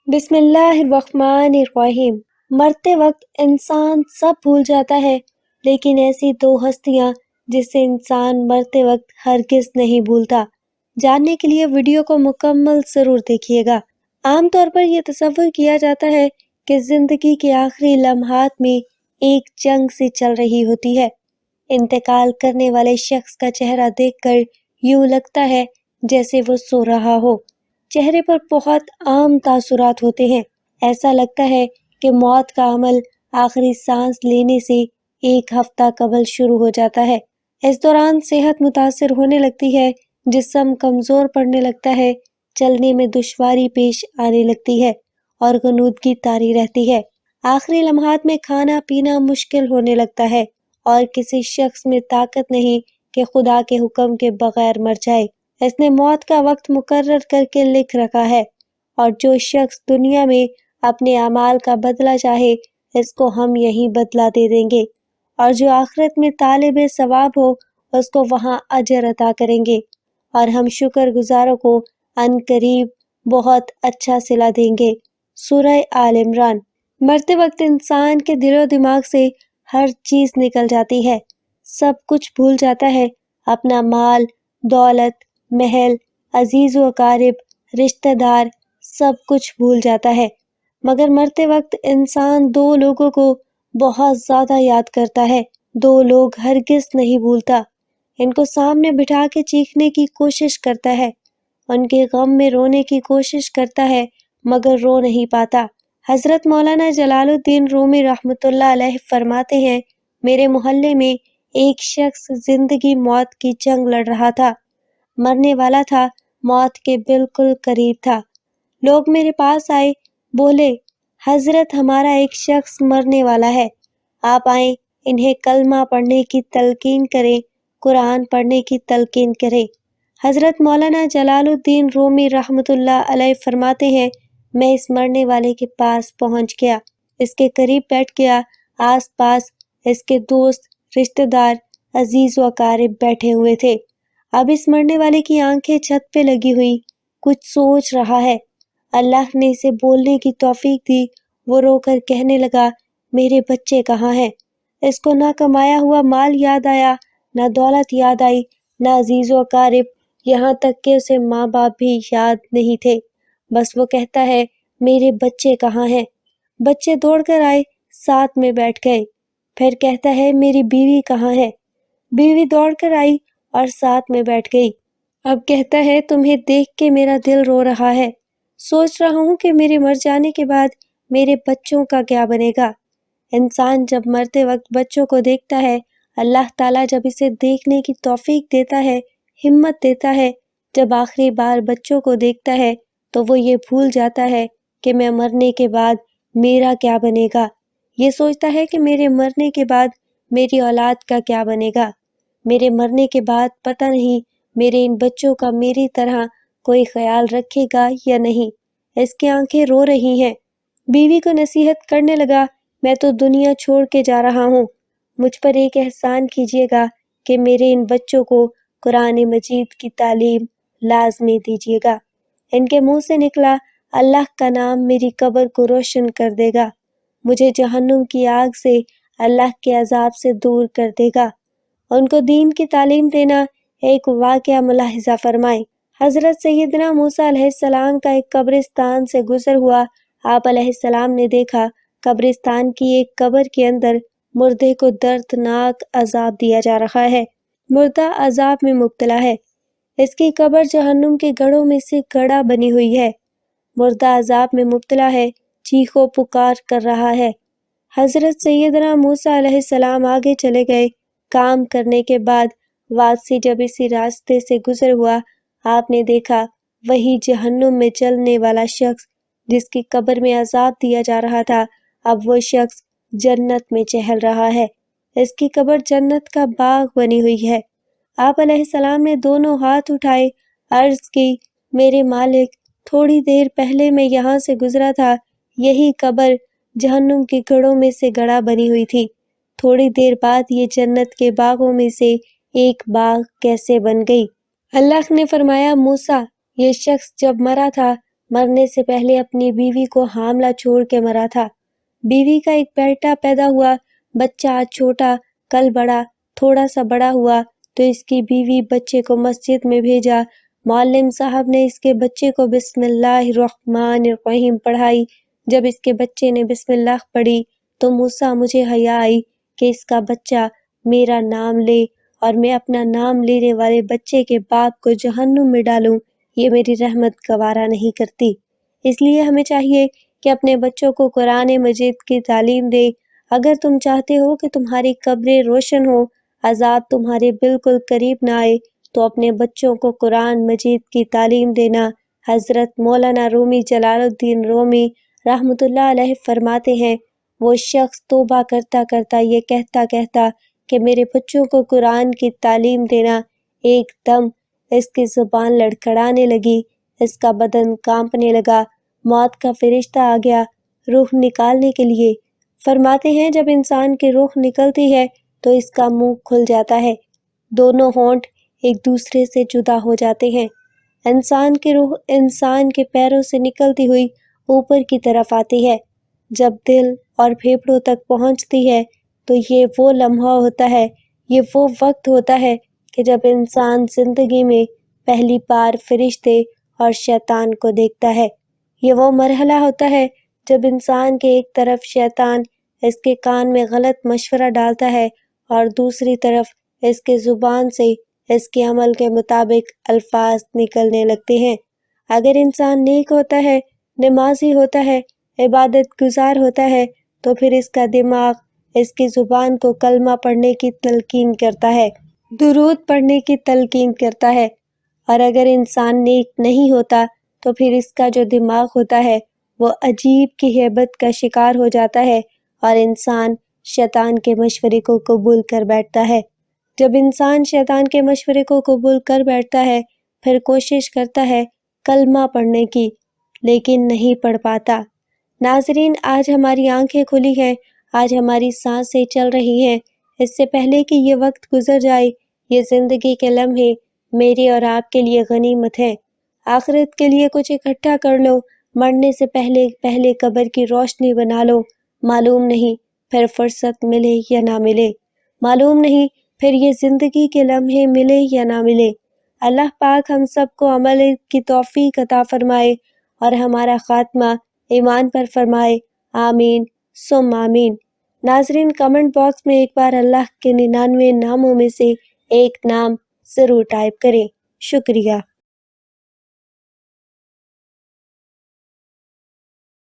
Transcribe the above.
بسم اللہ الرحمن الرحیم۔ مرتے وقت انسان سب بھول جاتا ہے، لیکن ایسی دو ہستیاں جسے انسان مرتے وقت ہرگز نہیں بھولتا۔ جاننے کے لیے ویڈیو کو مکمل ضرور دیکھیے گا۔ عام طور پر یہ تصور کیا جاتا ہے کہ زندگی کے آخری لمحات میں ایک جنگ سے چل رہی ہوتی ہے۔ انتقال کرنے والے شخص کا چہرہ دیکھ کر یوں لگتا ہے جیسے وہ سو رہا ہو۔ چہرے پر بہت عام تاثرات ہوتے ہیں۔ ایسا لگتا ہے کہ موت کا عمل آخری سانس لینے سے ایک ہفتہ قبل شروع ہو جاتا ہے۔ اس دوران صحت متاثر ہونے لگتی ہے، جسم کمزور پڑنے لگتا ہے، چلنے میں دشواری پیش آنے لگتی ہے اور غنودگی طاری رہتی ہے۔ آخری لمحات میں کھانا پینا مشکل ہونے لگتا ہے اور کسی شخص میں طاقت نہیں کہ خدا کے حکم کے بغیر مر جائے۔ اس نے موت کا وقت مقرر کر کے لکھ رکھا ہے، اور جو شخص دنیا میں اپنے اعمال کا بدلہ چاہے اس کو ہم یہی بدلہ دے دیں گے، اور جو آخرت میں طالب ثواب ہو اس کو وہاں اجر عطا کریں گے، اور ہم شکر گزاروں کو ان قریب بہت اچھا صلہ دیں گے۔ سورہ آل عمران۔ مرتے وقت انسان کے دل و دماغ سے ہر چیز نکل جاتی ہے، سب کچھ بھول جاتا ہے، اپنا مال، دولت، محل، عزیز و اقارب، رشتہ دار، سب کچھ بھول جاتا ہے۔ مگر مرتے وقت انسان دو لوگوں کو بہت زیادہ یاد کرتا ہے، دو لوگ ہرگز نہیں بھولتا۔ ان کو سامنے بٹھا کے چیخنے کی کوشش کرتا ہے، ان کے غم میں رونے کی کوشش کرتا ہے، مگر رو نہیں پاتا۔ حضرت مولانا جلال الدین رومی رحمۃ اللہ علیہ فرماتے ہیں، میرے محلے میں ایک شخص زندگی موت کی جنگ لڑ رہا تھا، مرنے والا تھا، موت کے بالکل قریب تھا۔ لوگ میرے پاس آئے، بولے حضرت ہمارا ایک شخص مرنے والا ہے، آپ آئیں انہیں کلمہ پڑھنے کی تلقین کریں، قرآن پڑھنے کی تلقین کریں۔ حضرت مولانا جلال الدین رومی رحمۃ اللہ علیہ فرماتے ہیں، میں اس مرنے والے کے پاس پہنچ گیا، اس کے قریب بیٹھ گیا، آس پاس اس کے دوست، رشتہ دار، عزیز و اقارب بیٹھے ہوئے تھے۔ اب اس مرنے والے کی آنکھیں چھت پہ لگی ہوئی، کچھ سوچ رہا ہے۔ اللہ نے اسے بولنے کی توفیق دی، وہ رو کر کہنے لگا، میرے بچے کہاں ہیں؟ اس کو نہ کمایا ہوا مال یاد آیا، نہ دولت یاد آئی، نہ عزیز و اقارب، یہاں تک کہ اسے ماں باپ بھی یاد نہیں تھے۔ بس وہ کہتا ہے، میرے بچے کہاں ہیں؟ بچے دوڑ کر آئے، ساتھ میں بیٹھ گئے۔ پھر کہتا ہے، میری بیوی کہاں ہے؟ بیوی دوڑ کر آئی اور ساتھ میں بیٹھ گئی۔ اب کہتا ہے، تمہیں دیکھ کے میرا دل رو رہا ہے، سوچ رہا ہوں کہ میرے مر جانے کے بعد میرے بچوں کا کیا بنے گا۔ انسان جب مرتے وقت بچوں کو دیکھتا ہے، اللہ تعالیٰ جب اسے دیکھنے کی توفیق دیتا ہے، ہمت دیتا ہے، جب آخری بار بچوں کو دیکھتا ہے تو وہ یہ بھول جاتا ہے کہ میں مرنے کے بعد میرا کیا بنے گا۔ یہ سوچتا ہے کہ میرے مرنے کے بعد میری اولاد کا کیا بنے گا، میرے مرنے کے بعد پتہ نہیں میرے ان بچوں کا میری طرح کوئی خیال رکھے گا یا نہیں۔ اس کی آنکھیں رو رہی ہیں۔ بیوی کو نصیحت کرنے لگا، میں تو دنیا چھوڑ کے جا رہا ہوں، مجھ پر ایک احسان کیجیے گا کہ میرے ان بچوں کو قرآن مجید کی تعلیم لازمی دیجیے گا۔ ان کے منہ سے نکلا، اللہ کا نام میری قبر کو روشن کر دے گا، مجھے جہنم کی آگ سے، اللہ کے عذاب سے دور کر دے گا۔ ان کو دین کی تعلیم دینا۔ ایک واقعہ ملاحظہ فرمائیں۔ حضرت سیدنا موسیٰ علیہ السلام کا ایک قبرستان سے گزر ہوا، آپ علیہ السلام نے دیکھا قبرستان کی ایک قبر کے اندر مردے کو دردناک عذاب دیا جا رہا ہے۔ مردہ عذاب میں مبتلا ہے، اس کی قبر جہنم کے گڑھوں میں سے گڑھا بنی ہوئی ہے، مردہ عذاب میں مبتلا ہے، چیخ و پکار کر رہا ہے۔ حضرت سیدنا موسیٰ علیہ السلام آگے چلے گئے۔ کام کرنے کے بعد واپسی جب اسی راستے سے گزر ہوا، آپ نے دیکھا وہی جہنم میں جلنے والا شخص جس کی قبر میں عذاب دیا جا رہا تھا، اب وہ شخص جنت میں چہل رہا ہے، اس کی قبر جنت کا باغ بنی ہوئی ہے۔ آپ علیہ السلام نے دونوں ہاتھ اٹھائے، عرض کی، میرے مالک، تھوڑی دیر پہلے میں یہاں سے گزرا تھا، یہی قبر جہنم کے گڑھوں میں سے گڑھا بنی ہوئی تھی، تھوڑی دیر بعد یہ جنت کے باغوں میں سے ایک باغ کیسے بن گئی؟ اللہ نے فرمایا، موسیٰ، یہ شخص جب مرا تھا مرنے سے پہلے اپنی بیوی کو حاملہ چھوڑ کے مرا تھا۔ بیوی کا ایک بیٹا پیدا ہوا، بچہ آج چھوٹا، کل بڑا، تھوڑا سا بڑا ہوا تو اس کی بیوی بچے کو مسجد میں بھیجا۔ معلم صاحب نے اس کے بچے کو بسم اللہ الرحمن الرحیم پڑھائی۔ جب اس کے بچے نے بسم اللہ پڑھی تو موسیٰ مجھے حیا آئی کہ اس کا بچہ میرا نام لے اور میں اپنا نام لینے والے بچے کے باپ کو جہنم میں ڈالوں، یہ میری رحمت گوارا نہیں کرتی۔ اس لیے ہمیں چاہیے کہ اپنے بچوں کو قرآن مجید کی تعلیم دے۔ اگر تم چاہتے ہو کہ تمہاری قبریں روشن ہو، عذاب تمہارے بالکل قریب نہ آئے، تو اپنے بچوں کو قرآن مجید کی تعلیم دینا۔ حضرت مولانا رومی جلال الدین رومی رحمۃ اللہ علیہ فرماتے ہیں، وہ شخص توبہ کرتا کرتا یہ کہتا کہ میرے بچوں کو قرآن کی تعلیم دینا، ایک دم اس کی زبان لڑکھڑانے لگی، اس کا بدن کانپنے لگا، موت کا فرشتہ آ گیا روح نکالنے کے لیے۔ فرماتے ہیں جب انسان کی روح نکلتی ہے تو اس کا منہ کھل جاتا ہے، دونوں ہونٹ ایک دوسرے سے جدا ہو جاتے ہیں۔ انسان کی روح انسان کے پیروں سے نکلتی ہوئی اوپر کی طرف آتی ہے۔ جب دل اور پھیپھڑوں تک پہنچتی ہے تو یہ وہ لمحہ ہوتا ہے، یہ وہ وقت ہوتا ہے کہ جب انسان زندگی میں پہلی بار فرشتے اور شیطان کو دیکھتا ہے۔ یہ وہ مرحلہ ہوتا ہے جب انسان کے ایک طرف شیطان اس کے کان میں غلط مشورہ ڈالتا ہے اور دوسری طرف اس کے زبان سے اس کے عمل کے مطابق الفاظ نکلنے لگتے ہیں۔ اگر انسان نیک ہوتا ہے، نمازی ہوتا ہے، عبادت گزار ہوتا ہے تو پھر اس کا دماغ اس کی زبان کو کلمہ پڑھنے کی تلقین کرتا ہے، درود پڑھنے کی تلقین کرتا ہے۔ اور اگر انسان نیک نہیں ہوتا تو پھر اس کا جو دماغ ہوتا ہے وہ عجیب کی ہیبت کا شکار ہو جاتا ہے اور انسان شیطان کے مشورے کو قبول کر بیٹھتا ہے۔ جب انسان شیطان کے مشورے کو قبول کر بیٹھتا ہے پھر کوشش کرتا ہے کلمہ پڑھنے کی، لیکن نہیں پڑھ پاتا۔ ناظرین، آج ہماری آنکھیں کھلی ہیں، آج ہماری سانسیں چل رہی ہیں، اس سے پہلے کہ یہ وقت گزر جائے، یہ زندگی کے لمحے میرے اور آپ کے لیے غنیمت ہے۔ آخرت کے لیے کچھ اکٹھا کر لو، مرنے سے پہلے قبر کی روشنی بنا لو، معلوم نہیں پھر فرصت ملے یا نہ ملے، معلوم نہیں پھر یہ زندگی کے لمحے ملے یا نہ ملے۔ اللہ پاک ہم سب کو عمل کی توفیق عطا فرمائے اور ہمارا خاتمہ ایمان پر فرمائے، آمین ثم آمین۔ ناظرین، کمنٹ باکس میں ایک بار اللہ کے 99 ناموں میں سے ایک نام ضرور ٹائپ کریں۔ شکریہ۔